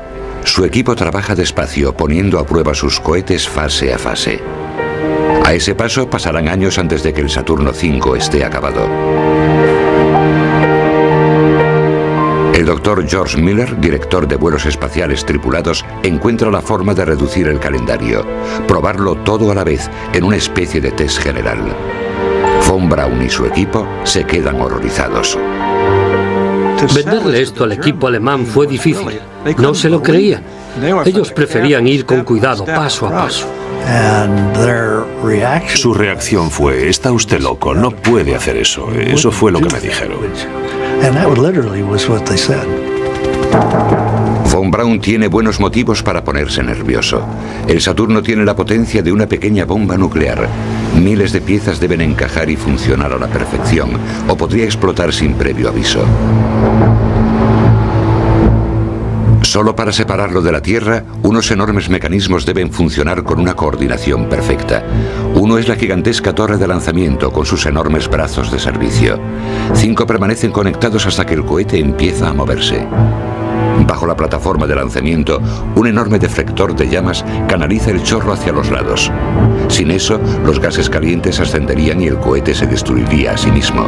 Su equipo trabaja despacio, poniendo a prueba sus cohetes fase a fase. A ese paso pasarán años antes de que el Saturno V esté acabado. El doctor George Miller, director de vuelos espaciales tripulados, encuentra la forma de reducir el calendario, probarlo todo a la vez en una especie de test general. Von Braun y su equipo se quedan horrorizados. Venderle esto al equipo alemán fue difícil. No se lo creían. Ellos preferían ir con cuidado, paso a paso. Su reacción fue: está usted loco, no puede hacer eso. Eso fue lo que me dijeron. Von Braun tiene buenos motivos para ponerse nervioso. El Saturno tiene la potencia de una pequeña bomba nuclear. Miles de piezas deben encajar y funcionar a la perfección, o podría explotar sin previo aviso. Solo para separarlo de la Tierra, unos enormes mecanismos deben funcionar con una coordinación perfecta. Uno es la gigantesca torre de lanzamiento con sus enormes brazos de servicio. 5 permanecen conectados hasta que el cohete empieza a moverse. Bajo la plataforma de lanzamiento, un enorme deflector de llamas canaliza el chorro hacia los lados. Sin eso, los gases calientes ascenderían y el cohete se destruiría a sí mismo.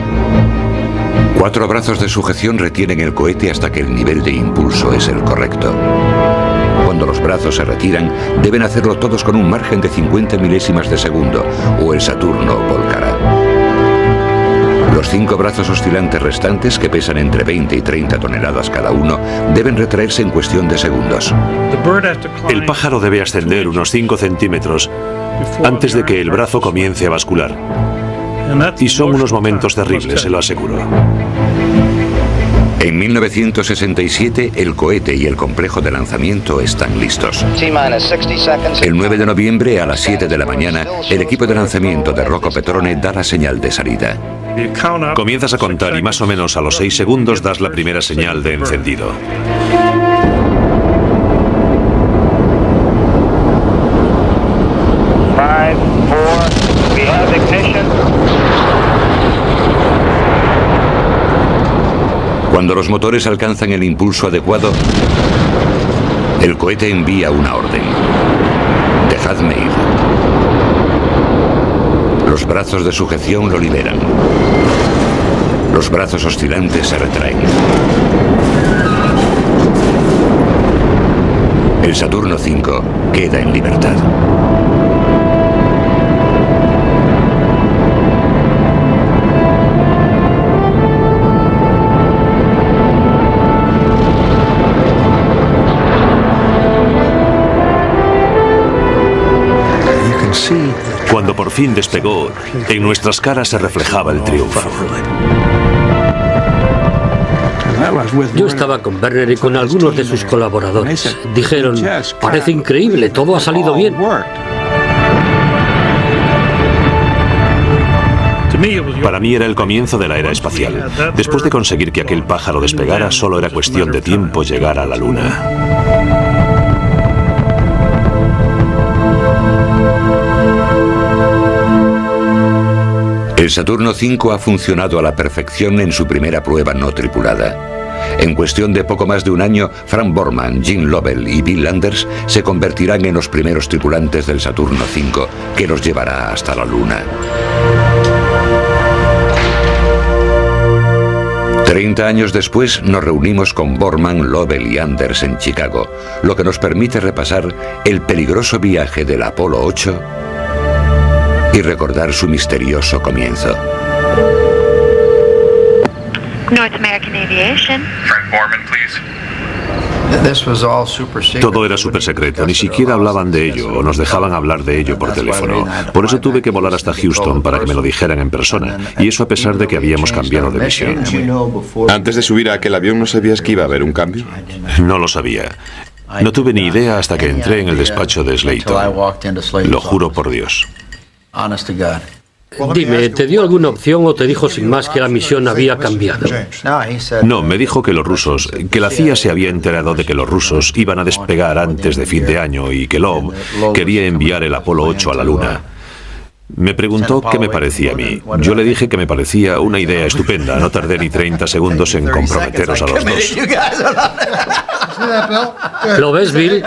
4 brazos de sujeción retienen el cohete hasta que el nivel de impulso es el correcto. Cuando los brazos se retiran, deben hacerlo todos con un margen de 50 milésimas de segundo, o el Saturno volcará. Los 5 brazos oscilantes restantes, que pesan entre 20 y 30 toneladas cada uno, deben retraerse en cuestión de segundos. El pájaro debe ascender unos 5 centímetros antes de que el brazo comience a bascular. Y son unos momentos terribles, se lo aseguro. En 1967, el cohete y el complejo de lanzamiento están listos. El 9 de noviembre, a las 7 de la mañana, el equipo de lanzamiento de Rocco Petrone da la señal de salida. Comienzas a contar y más o menos a los 6 segundos das la primera señal de encendido. Cuando los motores alcanzan el impulso adecuado, el cohete envía una orden: dejadme ir. Los brazos de sujeción lo liberan. Los brazos oscilantes se retraen. El Saturno V queda en libertad. Cuando por fin despegó, en nuestras caras se reflejaba el triunfo. Yo estaba con Werner y con algunos de sus colaboradores. Dijeron: parece increíble, todo ha salido bien. Para mí era el comienzo de la era espacial. Después de conseguir que aquel pájaro despegara, solo era cuestión de tiempo llegar a la Luna. El Saturno V ha funcionado a la perfección en su primera prueba no tripulada. En cuestión de poco más de un año, Frank Borman, Gene Lovell y Bill Anders se convertirán en los primeros tripulantes del Saturno V, que los llevará hasta la Luna. 30 años después nos reunimos con Borman, Lovell y Anders en Chicago, lo que nos permite repasar el peligroso viaje del Apolo 8 y recordar su misterioso comienzo. North American Aviation. Frank Borman, please. Todo era súper secreto, ni siquiera hablaban de ello o nos dejaban hablar de ello por teléfono. Por eso tuve que volar hasta Houston para que me lo dijeran en persona, y eso a pesar de que habíamos cambiado de misión. Antes de subir a aquel avión, ¿no sabías que iba a haber un cambio? No lo sabía. No tuve ni idea hasta que entré en el despacho de Slayton. Lo juro por Dios. Dime, ¿te dio alguna opción o te dijo sin más que la misión había cambiado? No, me dijo que la CIA se había enterado de que los rusos iban a despegar antes de fin de año y que Love quería enviar el Apolo 8 a la Luna. Me preguntó qué me parecía a mí. Yo le dije que me parecía una idea estupenda. No tardé ni 30 segundos en comprometeros a los dos. ¿Lo ves, Bill?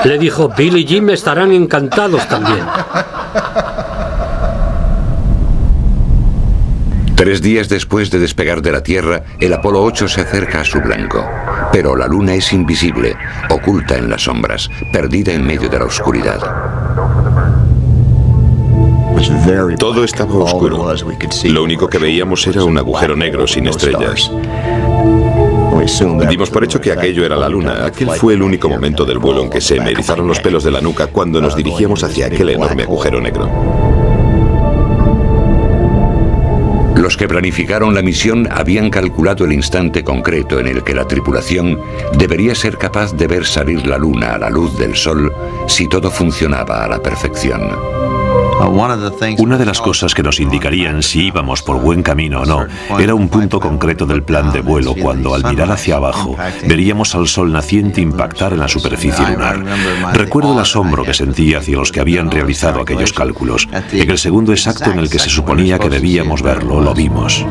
Le dijo, Bill y Jim estarán encantados también. 3 días después de despegar de la Tierra, el Apolo 8 se acerca a su blanco. Pero la Luna es invisible, oculta en las sombras, perdida en medio de la oscuridad. Todo estaba oscuro. Lo único que veíamos era un agujero negro sin estrellas. Dimos por hecho que aquello era la Luna. Aquel fue el único momento del vuelo en que se me erizaron los pelos de la nuca cuando nos dirigíamos hacia aquel enorme agujero negro. Los que planificaron la misión habían calculado el instante concreto en el que la tripulación debería ser capaz de ver salir la Luna a la luz del Sol si todo funcionaba a la perfección. Una de las cosas que nos indicarían si íbamos por buen camino o no era un punto concreto del plan de vuelo cuando al mirar hacia abajo veríamos al sol naciente impactar en la superficie lunar. Recuerdo el asombro que sentí hacia los que habían realizado aquellos cálculos. En el segundo exacto en el que se suponía que debíamos verlo, lo vimos.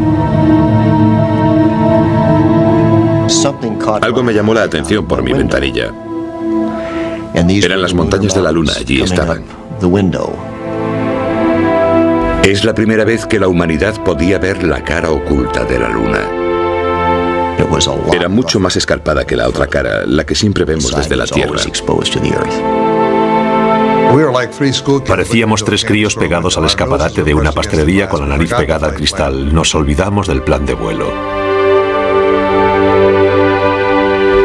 Algo me llamó la atención por mi ventanilla. Eran las montañas de la Luna, allí estaban. Es la primera vez que la humanidad podía ver la cara oculta de la Luna. Era mucho más escarpada que la otra cara, la que siempre vemos desde la Tierra. Parecíamos 3 críos pegados al escaparate de una pastelería con la nariz pegada al cristal. Nos olvidamos del plan de vuelo.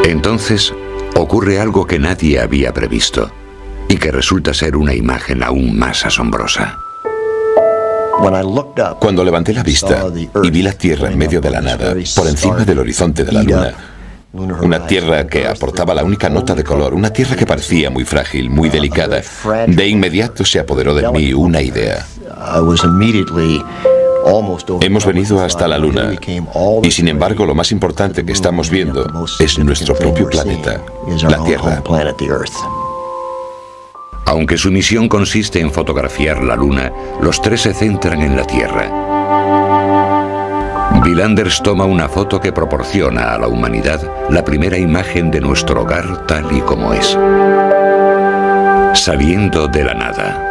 Entonces, ocurre algo que nadie había previsto y que resulta ser una imagen aún más asombrosa. Cuando levanté la vista y vi la Tierra en medio de la nada, por encima del horizonte de la Luna, una Tierra que aportaba la única nota de color, una Tierra que parecía muy frágil, muy delicada, de inmediato se apoderó de mí una idea. Hemos venido hasta la Luna y sin embargo lo más importante que estamos viendo es nuestro propio planeta, la Tierra. Aunque su misión consiste en fotografiar la Luna, los 3 se centran en la Tierra. Bill Anders toma una foto que proporciona a la humanidad la primera imagen de nuestro hogar tal y como es. Saliendo de la nada.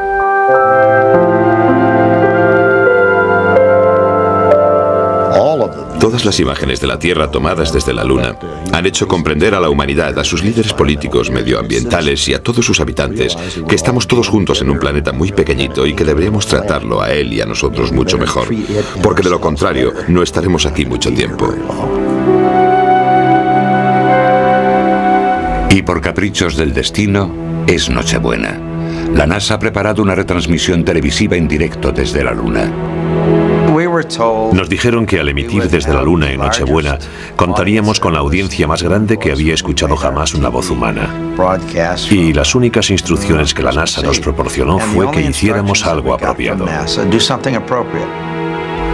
Todas las imágenes de la Tierra tomadas desde la Luna han hecho comprender a la humanidad, a sus líderes políticos, medioambientales y a todos sus habitantes que estamos todos juntos en un planeta muy pequeñito y que deberíamos tratarlo a él y a nosotros mucho mejor, porque de lo contrario no estaremos aquí mucho tiempo. Y por caprichos del destino, es Nochebuena. La NASA ha preparado una retransmisión televisiva en directo desde la Luna. Nos dijeron que al emitir desde la Luna en Nochebuena contaríamos con la audiencia más grande que había escuchado jamás una voz humana. Y las únicas instrucciones que la NASA nos proporcionó fue que hiciéramos algo apropiado.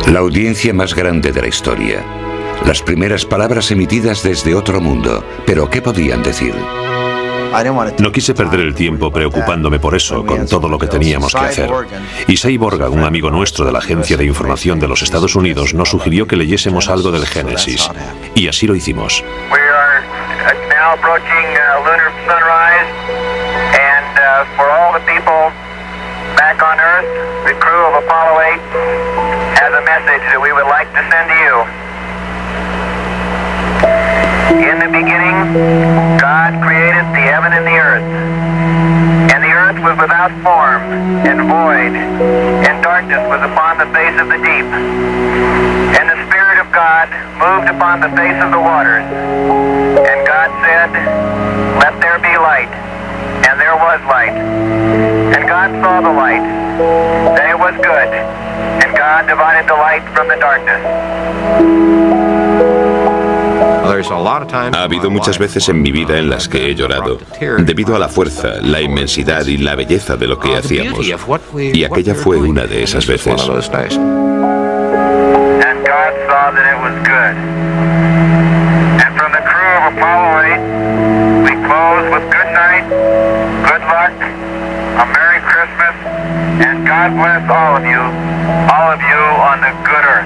La audiencia más grande de la historia. Las primeras palabras emitidas desde otro mundo. ¿Pero qué podían decir? No quise perder el tiempo preocupándome por eso, con todo lo que teníamos que hacer. Isai Borga, un amigo nuestro de la Agencia de Información de los Estados Unidos, nos sugirió que leyésemos algo del Génesis. Y así lo hicimos. In the beginning, God created the heaven and the earth. And the earth was without form and void, and darkness was upon the face of the deep. And the Spirit of God moved upon the face of the waters. And God said, "Let there be light." And there was light. And God saw the light, that it was good. And God divided the light from the darkness. Ha habido muchas veces en mi vida en las que he llorado, debido a la fuerza, la inmensidad y la belleza de lo que hacíamos. Y aquella fue una de esas veces. Apollo 8, we close with good night, good luck, a Merry Christmas, and God bless all of you on the good earth.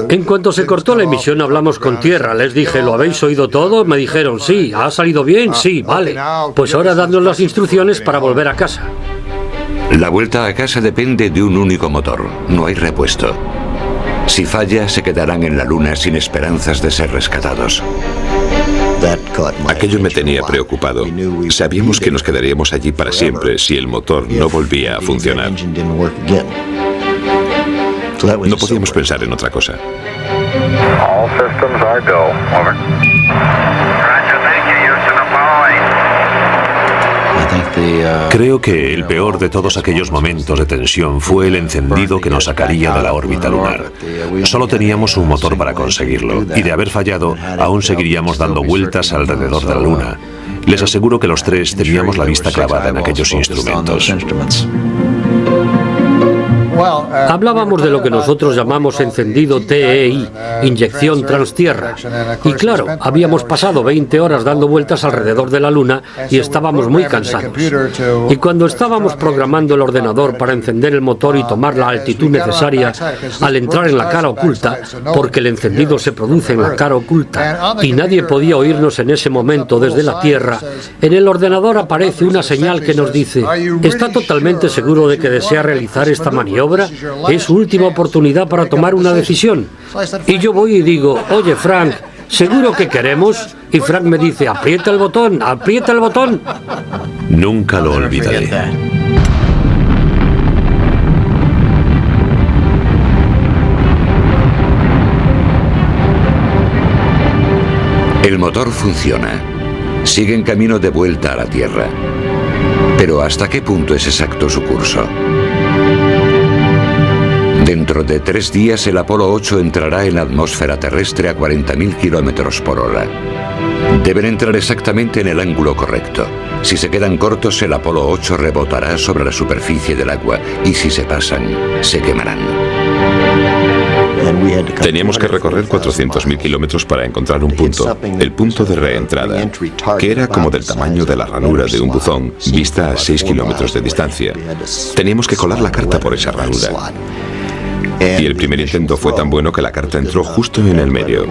En cuanto se cortó la emisión hablamos con tierra, les dije, ¿lo habéis oído todo? Me dijeron, sí, ¿ha salido bien? Sí, vale. Pues ahora dadnos las instrucciones para volver a casa. La vuelta a casa depende de un único motor, no hay repuesto. Si falla, se quedarán en la Luna sin esperanzas de ser rescatados. Aquello me tenía preocupado. Sabíamos que nos quedaríamos allí para siempre si el motor no volvía a funcionar. No podíamos pensar en otra cosa. All systems are go. Over. Roger, thank you, Houston, Apollo 8. Creo que el peor de todos aquellos momentos de tensión fue el encendido que nos sacaría de la órbita lunar. Solo teníamos un motor para conseguirlo, y de haber fallado, aún seguiríamos dando vueltas alrededor de la Luna. Les aseguro que los tres teníamos la vista clavada en aquellos instrumentos. Hablábamos de lo que nosotros llamamos encendido TEI, inyección transtierra. Y claro, habíamos pasado 20 horas dando vueltas alrededor de la Luna y estábamos muy cansados. Y cuando estábamos programando el ordenador para encender el motor y tomar la altitud necesaria al entrar en la cara oculta, porque el encendido se produce en la cara oculta y nadie podía oírnos en ese momento desde la Tierra, en el ordenador aparece una señal que nos dice, ¿está totalmente seguro de que desea realizar esta maniobra? Es su última oportunidad para tomar una decisión. Y yo voy y digo, oye Frank, ¿seguro que queremos? Y Frank me dice, aprieta el botón, aprieta el botón. Nunca lo olvidaré. El motor funciona. Sigue en camino de vuelta a la Tierra. Pero ¿hasta qué punto es exacto su curso? Dentro de 3 días el Apolo 8 entrará en la atmósfera terrestre a 40.000 kilómetros por hora. Deben entrar exactamente en el ángulo correcto. Si se quedan cortos, el Apolo 8 rebotará sobre la superficie del agua y si se pasan, se quemarán. Teníamos que recorrer 400.000 kilómetros para encontrar un punto, el punto de reentrada, que era como del tamaño de la ranura de un buzón, vista a 6 kilómetros de distancia. Teníamos que colar la carta por esa ranura. Y el primer intento fue tan bueno que la carta entró justo en el medio.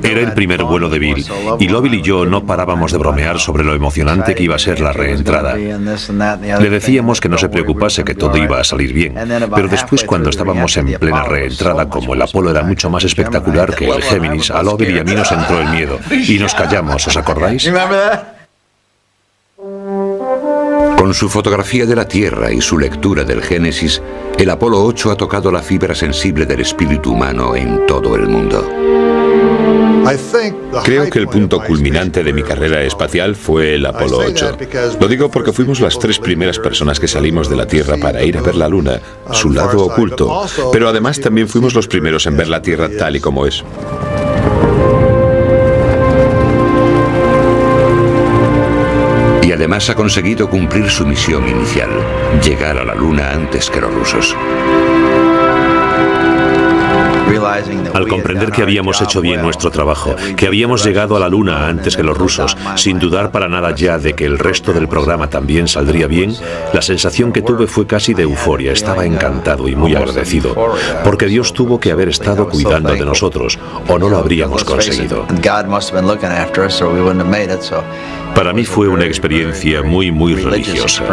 Era el primer vuelo de Bill, y Lovell y yo no parábamos de bromear sobre lo emocionante que iba a ser la reentrada. Le decíamos que no se preocupase, que todo iba a salir bien, pero después, cuando estábamos en plena reentrada, como el Apolo era mucho más espectacular que el Géminis, a Lovell y a mí nos entró el miedo, y nos callamos, ¿os acordáis? Con su fotografía de la Tierra y su lectura del Génesis, el Apolo 8 ha tocado la fibra sensible del espíritu humano en todo el mundo. Creo que el punto culminante de mi carrera espacial fue el Apolo 8. Lo digo porque fuimos las 3 primeras personas que salimos de la Tierra para ir a ver la Luna, su lado oculto, pero además también fuimos los primeros en ver la Tierra tal y como es. Y además ha conseguido cumplir su misión inicial, llegar a la Luna antes que los rusos. Al comprender que habíamos hecho bien nuestro trabajo, que habíamos llegado a la Luna antes que los rusos, sin dudar para nada ya de que el resto del programa también saldría bien, la sensación que tuve fue casi de euforia. Estaba encantado y muy agradecido, porque Dios tuvo que haber estado cuidando de nosotros, o no lo habríamos conseguido. Para mí fue una experiencia muy religiosa.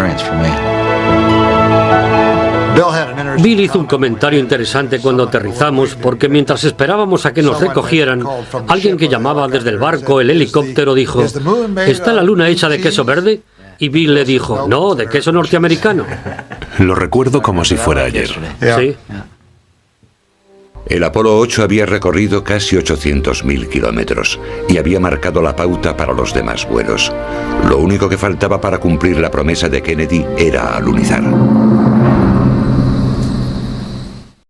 Bill hizo un comentario interesante cuando aterrizamos, porque mientras esperábamos a que nos recogieran, alguien que llamaba desde el barco, el helicóptero, dijo, ¿está la Luna hecha de queso verde? Y Bill le dijo, no, de queso norteamericano. Lo recuerdo como si fuera ayer. Sí. El Apolo 8 había recorrido casi 800.000 kilómetros y había marcado la pauta para los demás vuelos. Lo único que faltaba para cumplir la promesa de Kennedy era alunizar.